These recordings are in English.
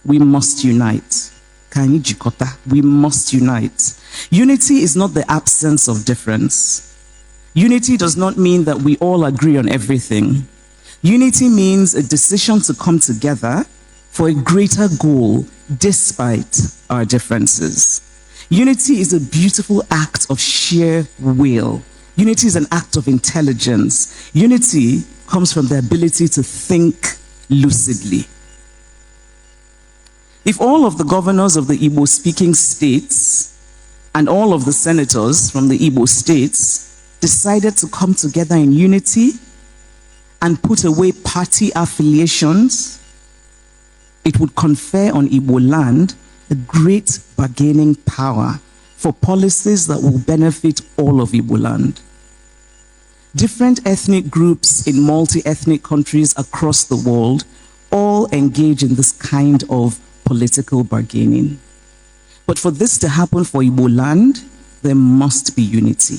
we must unite. Kanyi jikota, we must unite. Unity is not the absence of difference. Unity does not mean that we all agree on everything. Unity means a decision to come together for a greater goal despite our differences. Unity is a beautiful act of sheer will. Unity is an act of intelligence. Unity comes from the ability to think lucidly. If all of the governors of the Igbo-speaking states and all of the senators from the Igbo states decided to come together in unity and put away party affiliations, it would confer on Igbo land a great bargaining power for policies that will benefit all of Igbo land. Different ethnic groups in multi-ethnic countries across the world all engage in this kind of political bargaining. But for this to happen for Igbo land, there must be unity.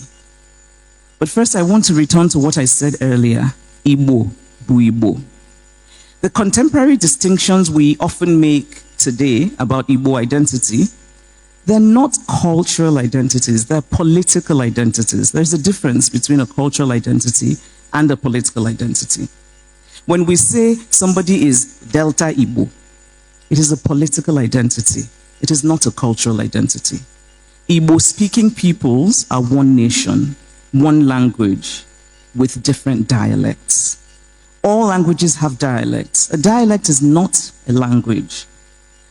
But first, I want to return to what I said earlier, Igbo, bu Igbo. The contemporary distinctions we often make today about Igbo identity, they're not cultural identities, they're political identities. There's a difference between a cultural identity and a political identity. When we say somebody is Delta Igbo, it is a political identity. It is not a cultural identity. Igbo-speaking peoples are one nation, one language, with different dialects. All languages have dialects. A dialect is not a language.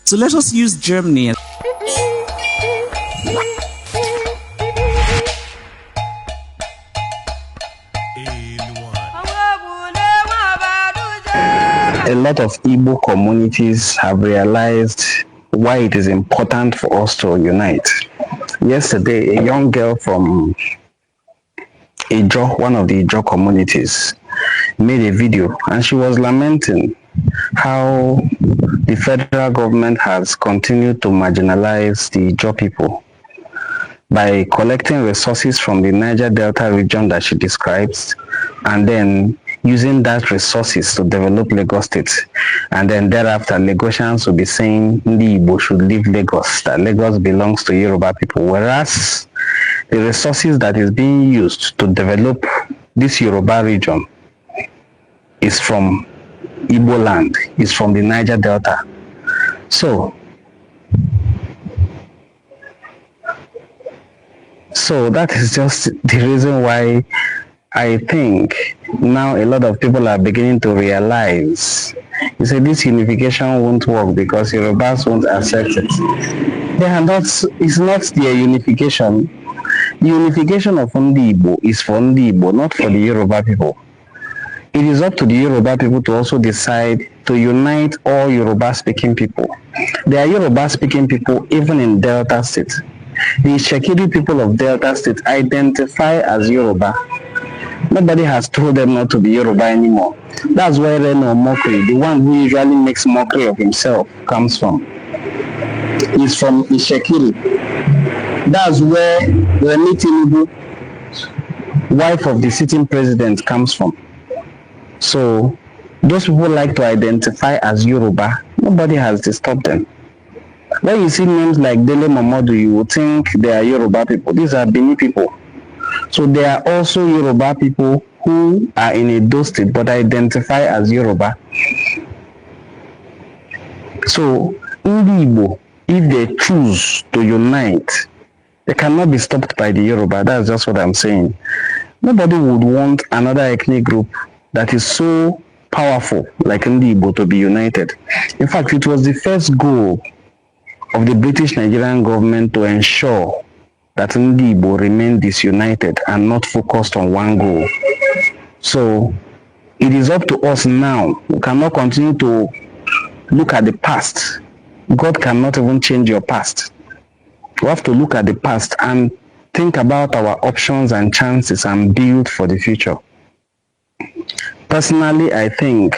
So let us use Germany. A lot of Igbo communities have realized why it is important for us to unite. Yesterday, a young girl from Ijo, one of the Ijo communities, made a video and she was lamenting how the federal government has continued to marginalize the Ijo people by collecting resources from the Niger Delta region that she describes and then using that resources to develop Lagos State. And then thereafter, Lagosians will be saying the Igbo should leave Lagos, that Lagos belongs to Yoruba people, whereas the resources that is being used to develop this Yoruba region is from Igbo land, is from the Niger Delta. So that is just the reason why I think now a lot of people are beginning to realize, you say this unification won't work because Yorubas won't accept it. They are not, it's not their unification. The unification of Ndi Igbo is for Ndi Igbo, not for the Yoruba people. It is up to the Yoruba people to also decide to unite all Yoruba speaking people. There are Yoruba speaking people even in Delta State. The Shekiri people of Delta State identify as Yoruba. Nobody has told them not to be Yoruba anymore. That's where Reno Mockery, the one who usually makes mockery of himself, comes from. He's from Ishekiri. That's where Remi Tinubu, wife of the sitting president, comes from. So those people like to identify as Yoruba. Nobody has disturbed them. When you see names like Dele Momodu, you would think they are Yoruba people. These are Bini people. So there are also Yoruba people who are in Edo State but identify as Yoruba. So Ndi Igbo, if they choose to unite, they cannot be stopped by the Yoruba. That's just what I'm saying. Nobody would want another ethnic group that is so powerful like Ndi Igbo to be united. In fact, it was the first goal of the British Nigerian government to ensure that Ndi Igbo remain disunited and not focused on one goal. So it is up to us now. We cannot continue to look at the past. God cannot even change your past. We have to look at the past and think about our options and chances and build for the future. Personally, I think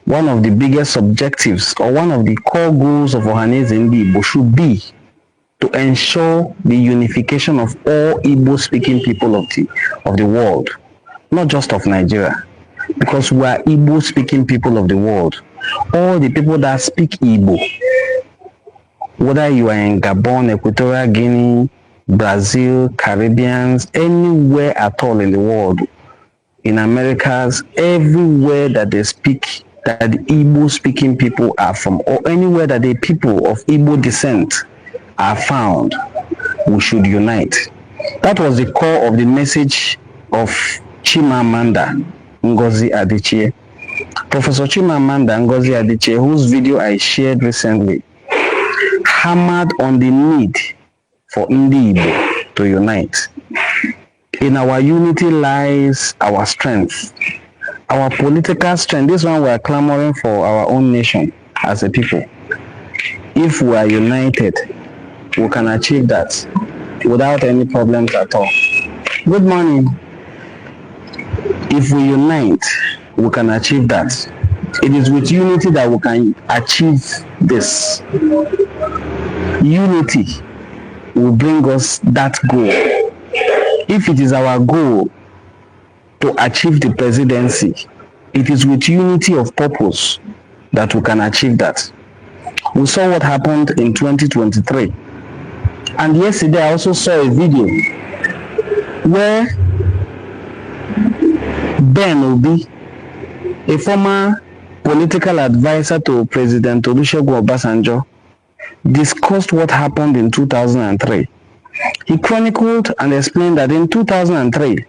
one of the biggest objectives or one of the core goals of Ohaneze Ndi Igbo should be to ensure the unification of all Igbo-speaking people of the world, not just of Nigeria, because we are Igbo-speaking people of the world. all the people that speak Igbo, whether you are in Gabon, Equatorial Guinea, Brazil, Caribbeans, anywhere at all in the world, in Americas, everywhere that they speak, that the Igbo speaking people are from, or anywhere that the people of Igbo descent are found, we should unite. That was the core of the message of Chimamanda Ngozi Adichie. Professor Chimamanda Ngozi Adichie, whose video I shared recently, hammered on the need for Ndi Igbo to unite. In our unity lies our strength, our political strength. This one we are clamoring for our own nation as a people. If we are united, we can achieve that without any problems at all. Good morning. If we unite, we can achieve that. It is with unity that we can achieve this. Unity will bring us that goal. If it is our goal to achieve the presidency, it is with unity of purpose that we can achieve that. We saw what happened in 2023. And yesterday I also saw a video where Ben Obi, a former political advisor to President Olusegun Obasanjo, discussed what happened in 2003. He chronicled and explained that in 2003,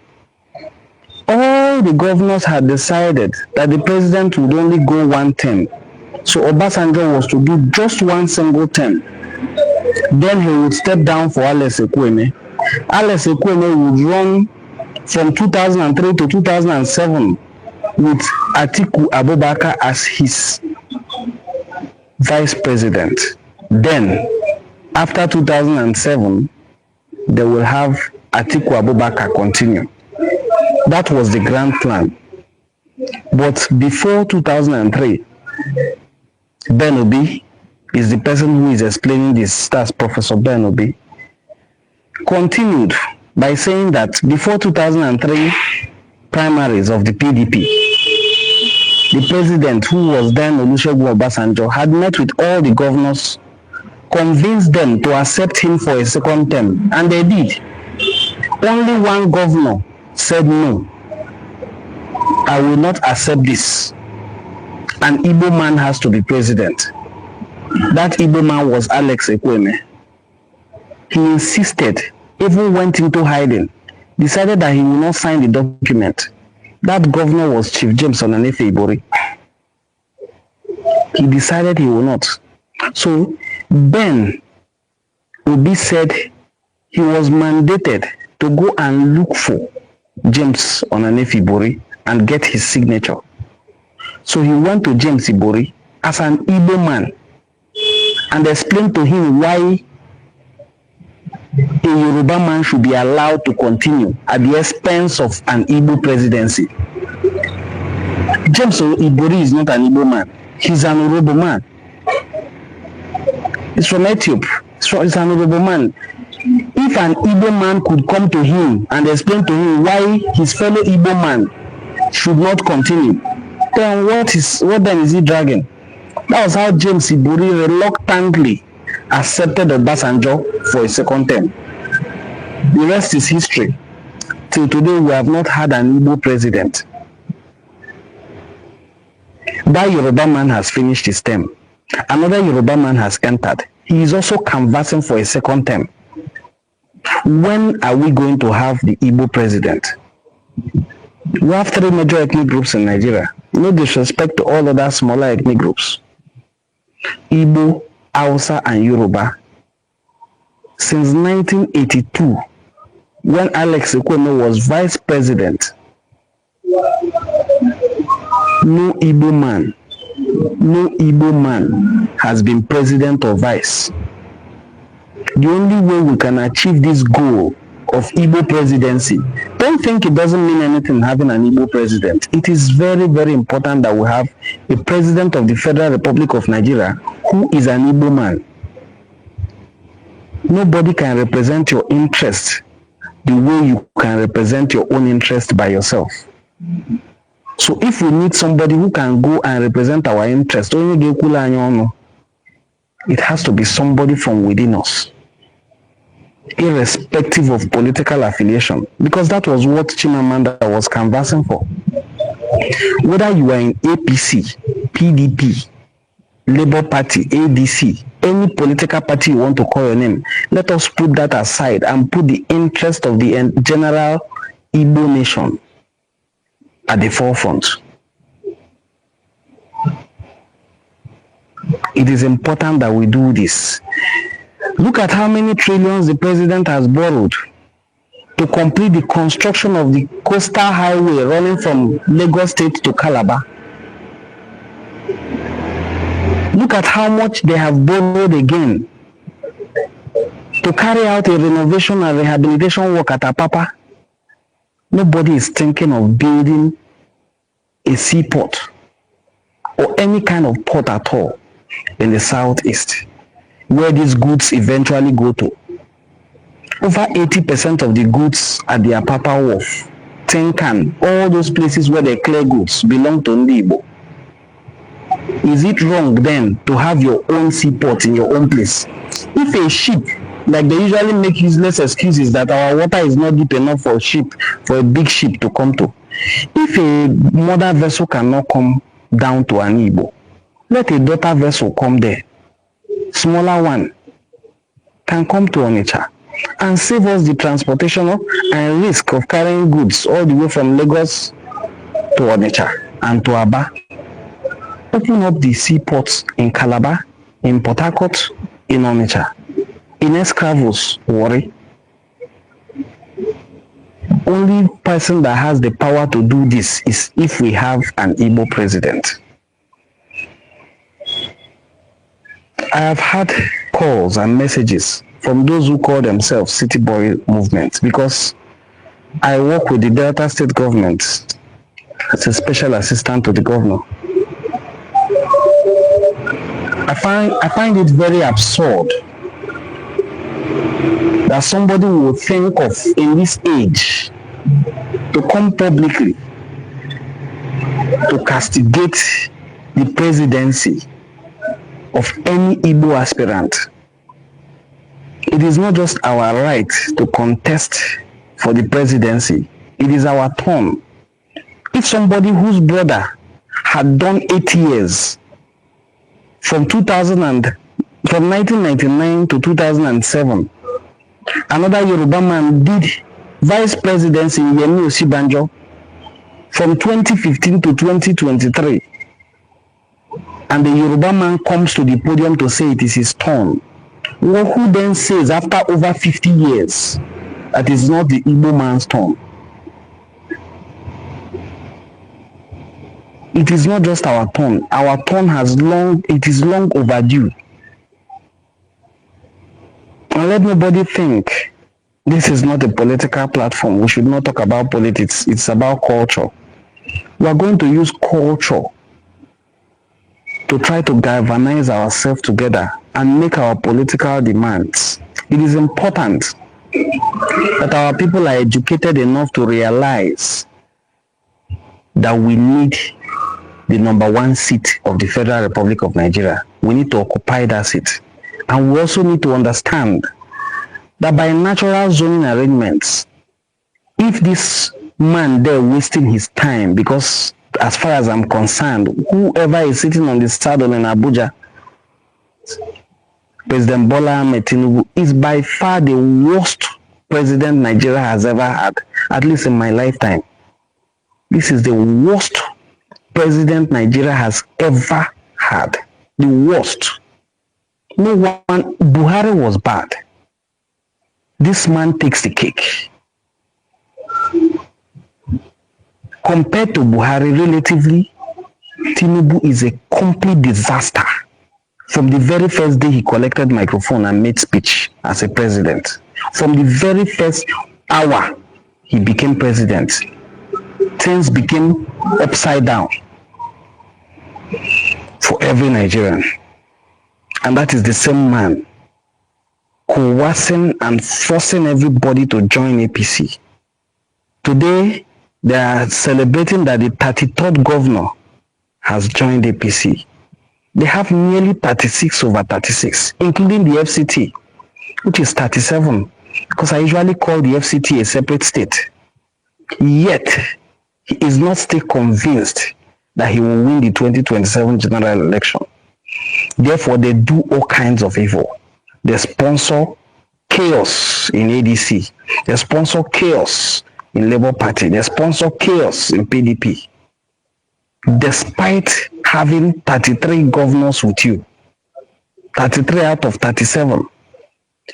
all the governors had decided that the president would only go one term. So Obasanjo was to do just one single term. Then he would step down for Alex Ekwueme. Alex Ekwueme would run from 2003 to 2007 with Atiku Abubakar as his vice president. Then, after 2007, they will have Atiku Abubakar continue. That was the grand plan. But before 2003, Ben Obi is the person who is explaining this, that's Professor Ben Obi, continued by saying that before 2003 primaries of the PDP, the president, who was then Olusegun Obasanjo, had met with all the governors, convinced them to accept him for a second term, and they did. Only one governor said no, I will not accept this. An Igbo man has to be president. That Igbo man was Alex Ekwueme. He insisted, even went into hiding, decided that he will not sign the document. That governor was Chief James Onanefe Ibori. He decided he will not. So Ben Obi said he was mandated to go and look for James Onanefe Ibori and get his signature. So he went to James Ibori as an Igbo man and explained to him why a Yoruba man should be allowed to continue at the expense of an Igbo presidency. James Ibori is not an Igbo man. He's an Yoruba man. He's from Ethiopia. He's an Yoruba man. If an Igbo man could come to him and explain to him why his fellow Igbo man should not continue, then what then is he dragging? That was how James Ibori reluctantly accepted Obasanjo for a second term. The rest is history. Till today, we have not had an Igbo president. That Yoruba man has finished his term. Another Yoruba man has entered. He is also canvassing for a second term. When are we going to have the Igbo president? We have three major ethnic groups in Nigeria. No disrespect to all other smaller ethnic groups. Igbo, Hausa, and Yoruba. Since 1982, when Alex Ekwueme was vice president, no Igbo man has been president or vice. The only way we can achieve this goal of Igbo presidency, don't think it doesn't mean anything having an Igbo president. It is very, very important that we have a president of the Federal Republic of Nigeria who is an Igbo man. Nobody can represent your interest the way you can represent your own interest by yourself. So if we need somebody who can go and represent our interest, it has to be somebody from within us, irrespective of political affiliation, because that was what Chimamanda was canvassing for. Whether you are in APC, PDP, Labour Party, ADC, any political party you want to call your name, let us put that aside and put the interest of the general Igbo nation at the forefront. It is important that we do this. Look at how many trillions the president has borrowed to complete the construction of the coastal highway running from Lagos State to Calabar. Look at how much they have borrowed again to carry out a renovation and rehabilitation work at Apapa. Nobody is thinking of building a seaport or any kind of port at all in the southeast, where these goods eventually go to. Over 80% of the goods at the Apapa Wharf, Tenkan, all those places where they clear goods belong to Igbo. Is it wrong then to have your own seaport in your own place? If a ship, like they usually make useless excuses that our water is not deep enough for a big ship to come to. If a mother vessel cannot come down to an Igbo, let a daughter vessel come there. Smaller one can come to Onitsha and save us the transportation and risk of carrying goods all the way from Lagos to Onitsha and to Aba. Open up the seaports in Calabar, in Port Harcourt, in Onitsha, in Escravos, Warri. Only person that has the power to do this is if we have an Igbo president. I have had calls and messages from those who call themselves City Boy movement, because I work with the Delta State government as a special assistant to the governor. I find it very absurd that somebody will think of, in this age, to come publicly to castigate the presidency of any Igbo aspirant. It is not just our right to contest for the presidency, it is our turn. If somebody whose brother had done 8 years from 1999 to 2007, another Yoruba man did vice presidency in Yemi Osibanjo from 2015 to 2023, and the Yoruba man comes to the podium to say it is his turn. Well, who then says after over 50 years that is not the Igbo man's turn? It is not just our turn. Our turn it is long overdue. And let nobody think this is not a political platform. We should not talk about politics. It's about culture. We are going to use culture to try to galvanize ourselves together and make our political demands. It is important that our people are educated enough to realize that we need the #1 seat of the Federal Republic of Nigeria. We need to occupy that seat. And we also need to understand that by natural zoning arrangements, if this man there wasting his time, because as far as I'm concerned, whoever is sitting on the saddle in Abuja, President Bola Ahmed Tinubu, is by far the worst president Nigeria has ever had, at least in my lifetime. This is the worst president Nigeria has ever had. The worst. No one, Buhari was bad. This man takes the cake. Compared to Buhari, relatively, Tinubu is a complete disaster. From the very first day he collected microphone and made speech as a president, from the very first hour he became president, things became upside down for every Nigerian. And that is the same man coercing and forcing everybody to join APC. Today, They are celebrating that the 33rd governor has joined APC. They have nearly 36 over 36, including the FCT, which is 37, because I usually call the FCT a separate state. Yet, he is not still convinced that he will win the 2027 general election. Therefore, they do all kinds of evil. They sponsor chaos in ADC. They sponsor chaos in Labour Party. They sponsor chaos in PDP. Despite having 33 governors with you, 33 out of 37,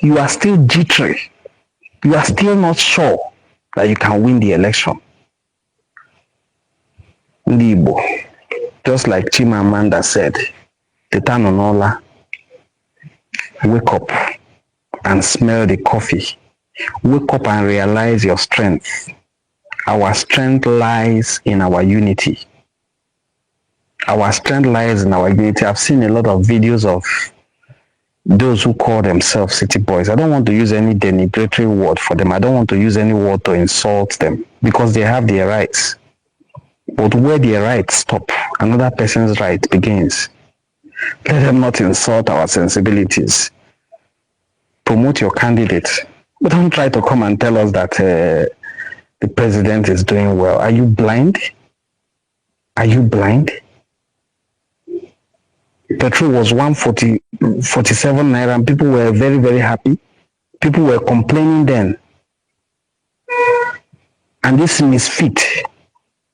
you are still jittery. You are still not sure that you can win the election. Igbo, just like Chimamanda said, Teta Nonola, wake up and smell the coffee. Wake up and realize your strength. Our strength lies in our unity. Our strength lies in our unity. I've seen a lot of videos of those who call themselves city boys. I don't want to use any denigratory word for them. I don't want to use any word to insult them because they have their rights. But where their rights stop, another person's right begins. Let them not insult our sensibilities. Promote your candidate. But don't try to come and tell us that the president is doing well. Are you blind? Are you blind? Petrol was 147 naira and people were very, very happy. People were complaining then. And this misfit,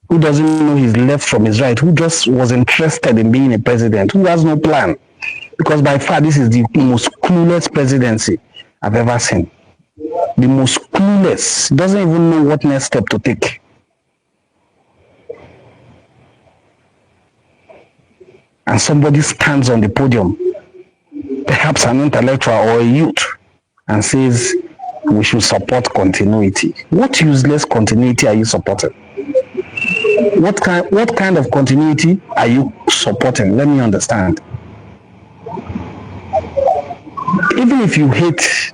who doesn't know his left from his right, who just was interested in being a president, who has no plan. Because by far, this is the most clueless presidency I've ever seen. The most clueless. Doesn't even know what next step to take. And somebody stands on the podium, perhaps an intellectual or a youth, and says, we should support continuity. What useless continuity are you supporting? What kind of continuity are you supporting? Let me understand. Even if you hate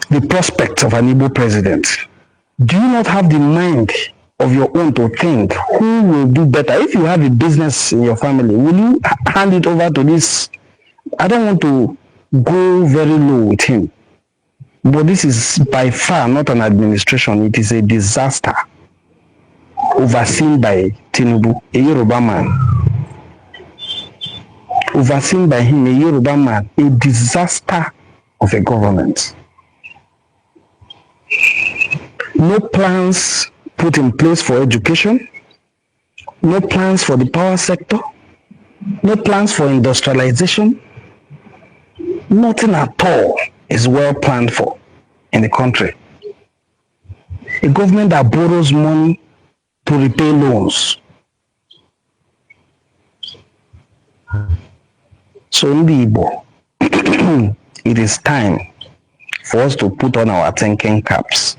the prospect of an Igbo president, do you not have the mind of your own to think who will do better? If you have a business in your family, will you hand it over to this? I don't want to go very low with him, but this is by far not an administration. It is a disaster overseen by Tinubu, a Yoruba man. Overseen by him, a Yoruba man, a disaster of a government. No plans put in place for education, no plans for the power sector, no plans for industrialization. Nothing at all is well planned for in the country. A government that borrows money to repay loans. So in the Igbo, it is time for us to put on our thinking caps.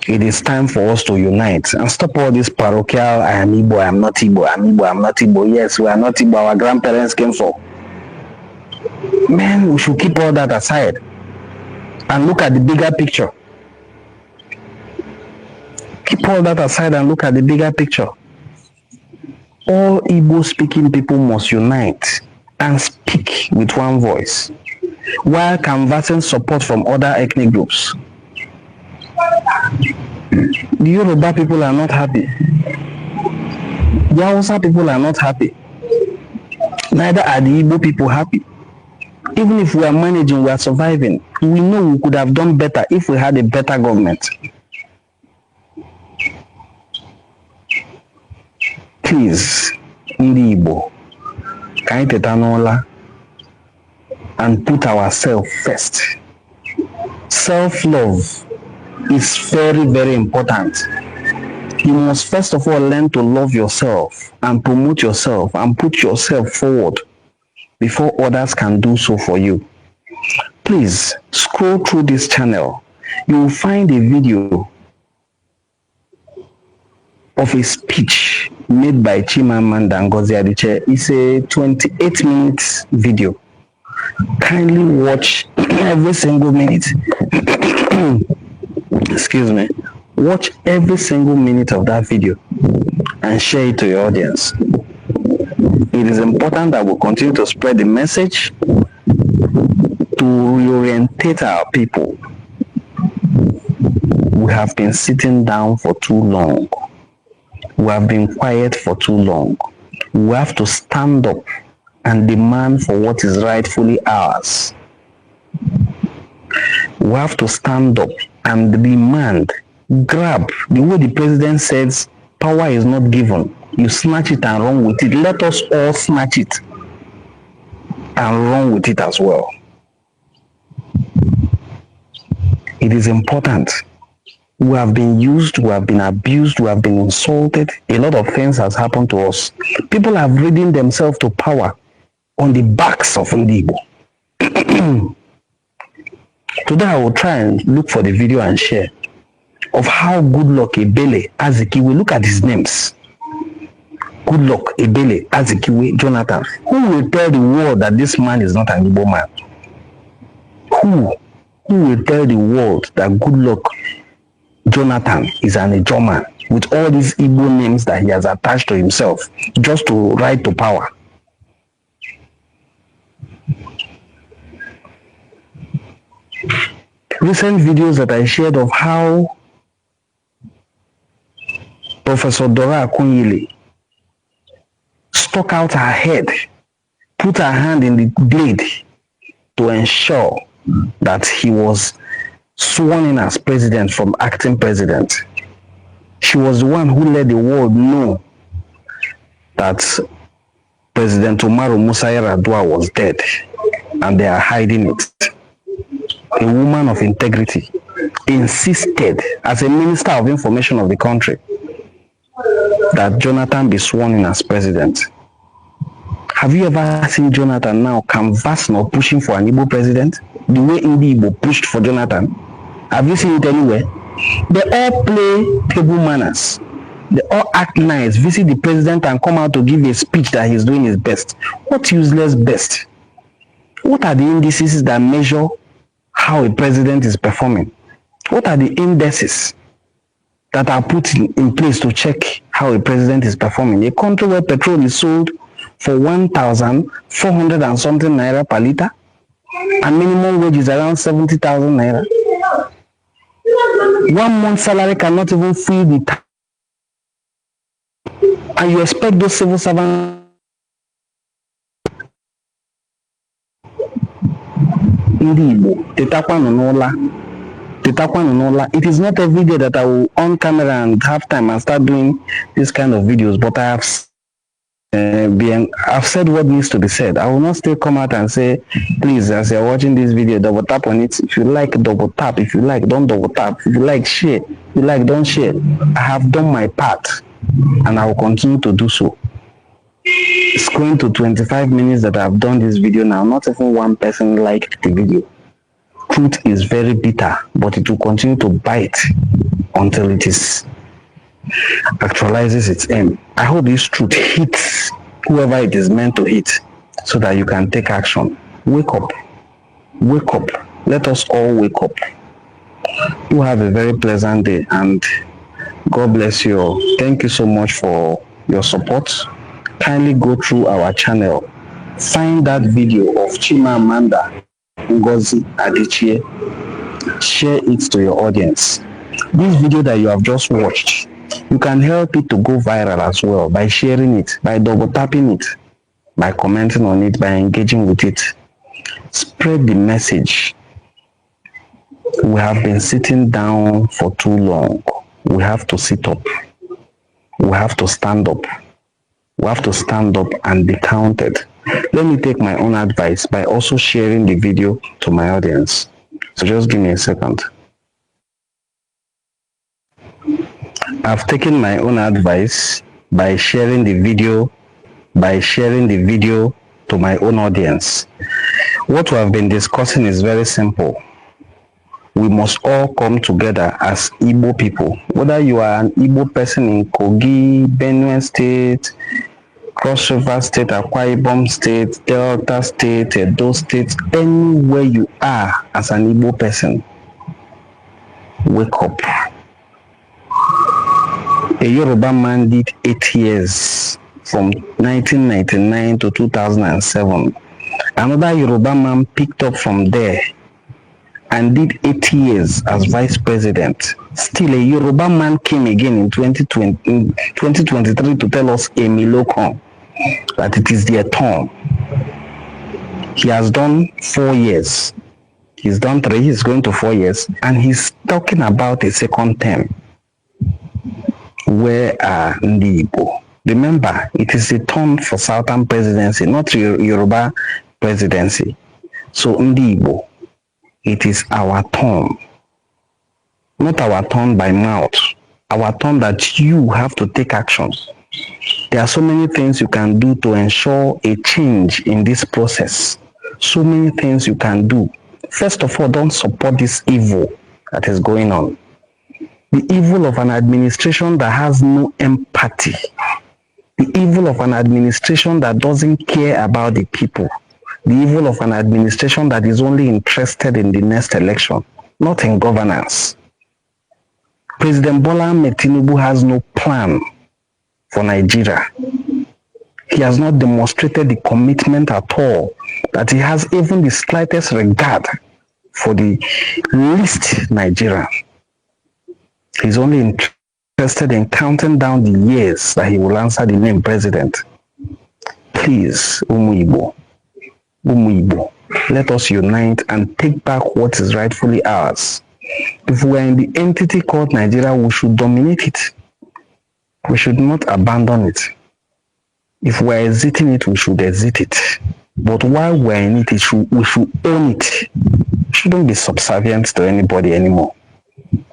It is time for us to unite and stop all this parochial, I am Igbo, I am not Igbo, I am Igbo, I am not Igbo. Yes, we are not Igbo, our grandparents came for. Man, we should keep all that aside and look at the bigger picture. Keep all that aside and look at the bigger picture. All Igbo speaking people must unite and speak with one voice while canvassing support from other ethnic groups. The Yoruba people are not happy. The Hausa people are not happy. Neither are the Igbo people happy. Even if we are managing, we are surviving. We know we could have done better if we had a better government. Please, Ndi Igbo, can you teta and put ourselves first. Self-love is very, very important. You must first of all learn to love yourself and promote yourself and put yourself forward before others can do so for you. Please scroll through this channel. You will find a video of a speech made by Chimamanda Ngozi Adichie. It's a 28-minute video. Kindly watch every single minute. Excuse me. Watch every single minute of that video and share it to your audience. It is important that we continue to spread the message to reorientate our people. We have been sitting down for too long. We have been quiet for too long. We have to stand up and demand for what is rightfully ours. We have to stand up and demand, grab. The way the president says, power is not given. You snatch it and run with it. Let us all snatch it and run with it as well. It is important. We have been used, we have been abused, we have been insulted. A lot of things has happened to us. People have ridden themselves to power on the backs of Igbo. Today I will try and look for the video and share of how Goodluck Ebele, Azikiwe, look at his names. Goodluck Ebele, Azikiwe, Jonathan. Who will tell the world that this man is not an Igbo man? Who will tell the world that Goodluck Jonathan is an Ijaw man with all these Igbo names that he has attached to himself just to ride to power? Recent videos that I shared of how Professor Dora Akunyili stuck out her head, put her hand in the blade to ensure that he was sworn in as president from acting president. She was the one who let the world know that President Umaru Musa Yar'Adua was dead and they are hiding it. A woman of integrity insisted as a minister of information of the country that Jonathan be sworn in as president. Have you ever seen Jonathan now canvassing or pushing for an Igbo president? The way Igbo pushed for Jonathan? Have you seen it anywhere? They all play table manners. They all act nice, visit the president and come out to give a speech that he's doing his best. What useless best? What are the indices that measure how a president is performing? What are the indices that are put in place to check how a president is performing? A country where petrol is sold for 1,400 and something naira per liter, and minimum wage is around 70,000 naira. 1 month salary cannot even feed the and you expect those civil servants It is not every day that I will on camera and have time and start doing this kind of videos, but I have I've said what needs to be said. I will not still come out and say, please, as you're watching this video, double tap on it. If you like, double tap. If you like, don't double tap. If you like, share. If you like, don't share. I have done my part and I will continue to do so. It's going to 25 minutes that I've done this video now. Not even one person liked the video. Truth is very bitter, but it will continue to bite until it actualizes its aim. I hope this truth hits whoever it is meant to hit so that you can take action. Wake up. Wake up. Let us all wake up. You have a very pleasant day and God bless you all. Thank you so much for your support. Kindly go through our channel. Find that video of Chimamanda Ngozi Adichie. Share it to your audience. This video that you have just watched, you can help it to go viral as well by sharing it, by double tapping it, by commenting on it, by engaging with it. Spread the message. We have been sitting down for too long. We have to sit up. We have to stand up. We have to stand up and be counted. Let me take my own advice by also sharing the video to my audience. So just give me a second. I've taken my own advice by sharing the video to my own audience. What we have been discussing is very simple. We must all come together as Igbo people. Whether you are an Igbo person in Kogi, Benue State, Cross River State, Akwa Ibom State, Delta State, Edo State, anywhere you are as an Igbo person, wake up. A Yoruba man did 8 years from 1999 to 2007. Another Yoruba man picked up from there and did 8 years as vice president. Still, a Yoruba man came again in 2023 to tell us, Emilokon, that it is their turn. He has done 4 years. He's done 3, he's going to 4 years, and he's talking about a second term. Where are the Igbo? Remember, it is a turn for Southern presidency, not Yoruba presidency. So, Ndi Igbo, it is our turn. Not our turn by mouth. Our turn that you have to take actions. There are so many things you can do to ensure a change in this process. So many things you can do. First of all, don't support this evil that is going on. The evil of an administration that has no empathy. The evil of an administration that doesn't care about the people. The evil of an administration that is only interested in the next election, not in governance. President Bola Ahmed Tinubu has no plan for Nigeria. He has not demonstrated the commitment at all, that he has even the slightest regard for the least Nigerian. He's only interested in counting down the years that he will answer the name president. Please, Igbo, let us unite and take back what is rightfully ours. If we are in the entity called Nigeria, we should dominate it. We should not abandon it. If we are exiting it, we should exit it. But while we are in it, we should own it. We shouldn't be subservient to anybody anymore.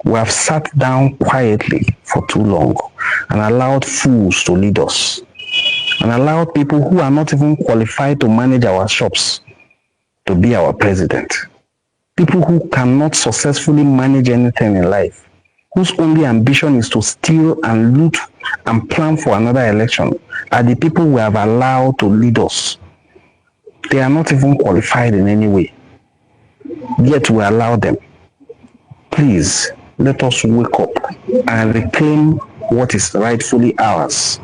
We have sat down quietly for too long and allowed fools to lead us, and allowed people who are not even qualified to manage our shops to be our president. People who cannot successfully manage anything in life, whose only ambition is to steal and loot and plan for another election, are the people we have allowed to lead us. They are not even qualified in any way, yet we allow them. Please, let us wake up and reclaim what is rightfully ours.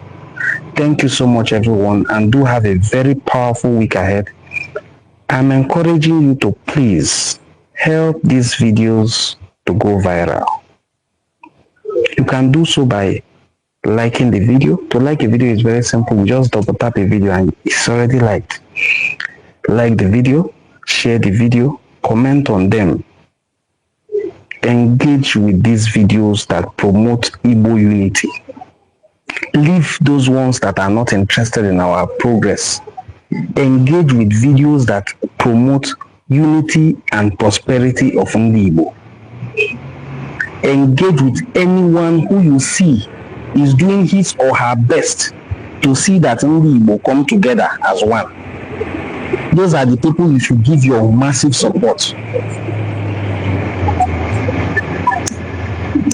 Thank you so much, everyone, and do have a very powerful week ahead. I'm encouraging you to please help these videos to go viral. You can do so by liking the video. To like a video is very simple. You just double tap a video and it's already liked. Like the video, share the video, comment on them. Engage with these videos that promote Igbo unity. Leave those ones that are not interested in our progress. Engage with videos that promote unity and prosperity of Igbo. Engage with anyone who you see is doing his or her best to see that Igbo come together as one. Those are the people you should give your massive support.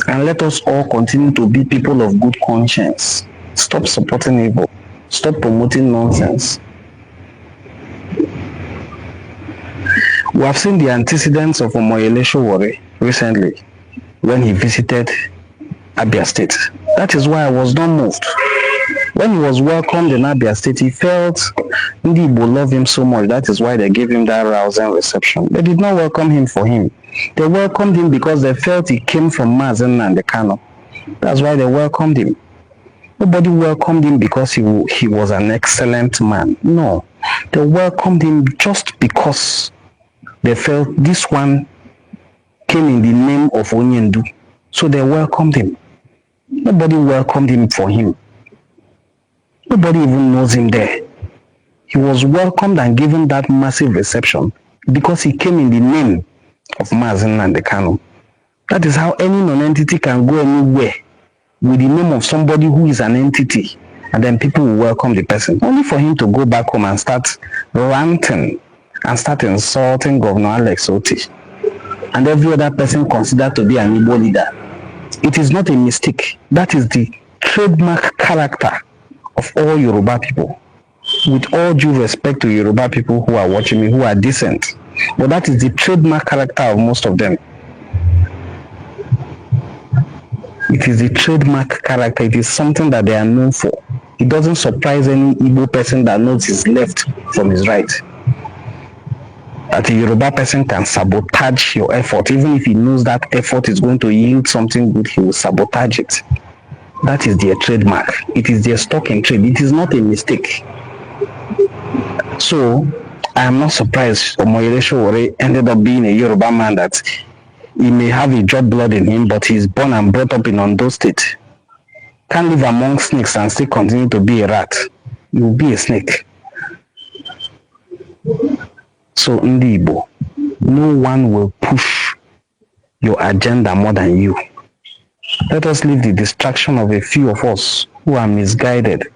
And let us all continue to be people of good conscience. Stop supporting evil. Stop promoting nonsense. We have seen the antecedents of Omoyele Sowore recently when he visited Abia State. That is why I was not moved. When he was welcomed in Abia State, he felt Ndi Igbo love him so much. That is why they gave him that rousing reception. They did not welcome him for him. They welcomed him because they felt he came from Mazen and the Kano. That's why they welcomed him. Nobody welcomed him because he was an excellent man. No. They welcomed him just because they felt this one came in the name of Onyendu. So they welcomed him. Nobody welcomed him for him. Nobody even knows him there. He was welcomed and given that massive reception because he came in the name of Mazen and the Kano. That is how any non-entity can go anywhere with the name of somebody who is an entity, and then people will welcome the person, only for him to go back home and start ranting and start insulting Governor Alex Oti and every other person considered to be an Igbo leader. It is not a mistake. That is the trademark character of all Yoruba people. With all due respect to Yoruba people who are watching me, who are decent, but that is the trademark character of most of them. It is a trademark character. It is something that they are known for. It doesn't surprise any Igbo person that knows his left from his right. That a Yoruba person can sabotage your effort. Even if he knows that effort is going to yield something good, he will sabotage it. That is their trademark. It is their stock in trade. It is not a mistake. So, I am not surprised Omoyele Sowore ended up being a Yoruba man, that he may have a drop blood in him, but he's born and brought up in Ondo State. Can't live among snakes and still continue to be a rat. You will be a snake. So, Ndi Igbo, no one will push your agenda more than you. Let us leave the distraction of a few of us who are misguided,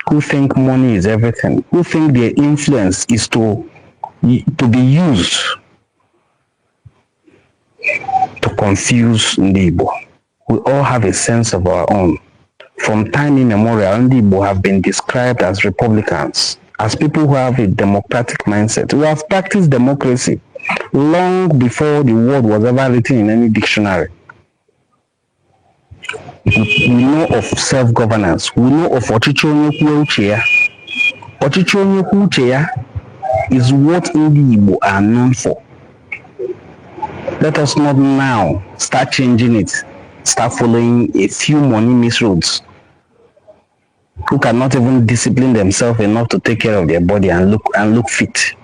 who think money is everything, who think their influence is to be used to confuse Ndi Igbo. We all have a sense of our own. From time immemorial, Ndi Igbo have been described as Republicans, as people who have a democratic mindset. We have practiced democracy long before the word was ever written in any dictionary. We know of self-governance. We know of Ọchịchị onye kwuo uche ya. Ọchịchị onye kwuo uche ya is what Ndi Igbo are known for. Let us not now start changing it, start following a few money misroads who cannot even discipline themselves enough to take care of their body and look fit.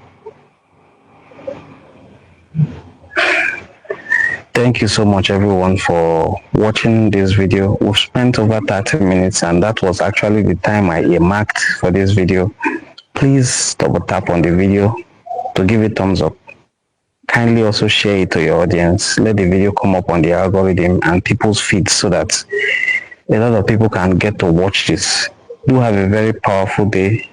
Thank you so much everyone for watching this video. We've spent over 30 minutes and that was actually the time I earmarked for this video. Please double tap on the video to give it thumbs up. Kindly also share it to your audience. Let the video come up on the algorithm and people's feeds so that a lot of people can get to watch this. Do have a very powerful day.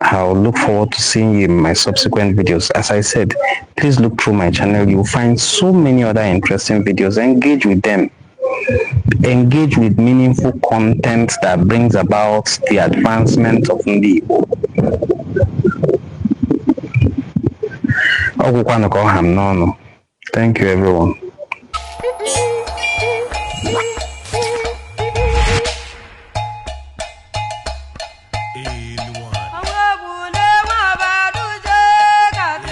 I'll look forward to seeing you in my subsequent videos. As I said, please look through my channel. You'll find so many other interesting videos. Engage with them. Engage with meaningful content that brings about the advancement of Ndi Igbo. Thank you everyone.